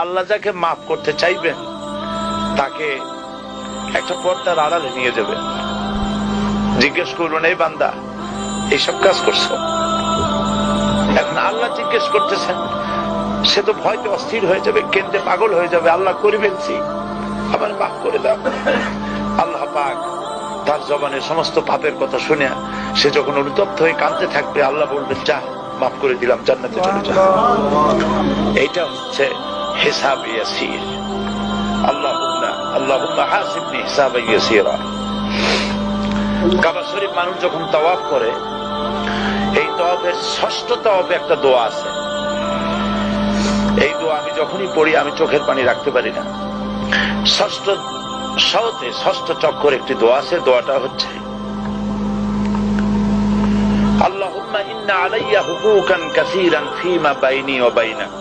আল্লাহ যাকে মাফ করতে চাইবেন তাকে একটা পর্দার আড়ালে নিয়ে যাবেন, জিজ্ঞেস করবেন, এই বান্দা এইসব কাজ করছো। এখন আল্লাহ জিজ্ঞেস করতেছেন, সে তো ভয়তে অস্থির হয়ে যাবে, কেন্দ্রে পাগল হয়ে যাবে, আল্লাহ করে ফেলছি, আবার মাফ করে দাও। আল্লাহ পাক তার জবানের সমস্ত পাপের কথা শুনে সে যখন অনুতপ্ত হয়ে কাঁদতে থাকবে, আল্লাহ বলবেন, যা মাফ করে দিলাম, জান্নাতে চলে যা। এইটা হচ্ছে হিসাব ইয়াসির। আল্লাহুম্মা হাসিবনি হিসাবান ইয়াসিরা। কাবা শরীফ মানুষ যখন তাওয়াফ করে, এই তাওয়াফের ষষ্ঠ তাওয়াফে একটা দোয়া আছে। এই দোয়া আমি যখনই পড়ি আমি চোখের পানি রাখতে পারি না। ষষ্ঠ চক্কর একটি দোয়া আছে। দোয়াটা হচ্ছে, আল্লাহুম্মা ইন্না আলাইয়া হুকুকান কাসীরান ফীমা বাইনি ওয়া বাইনাক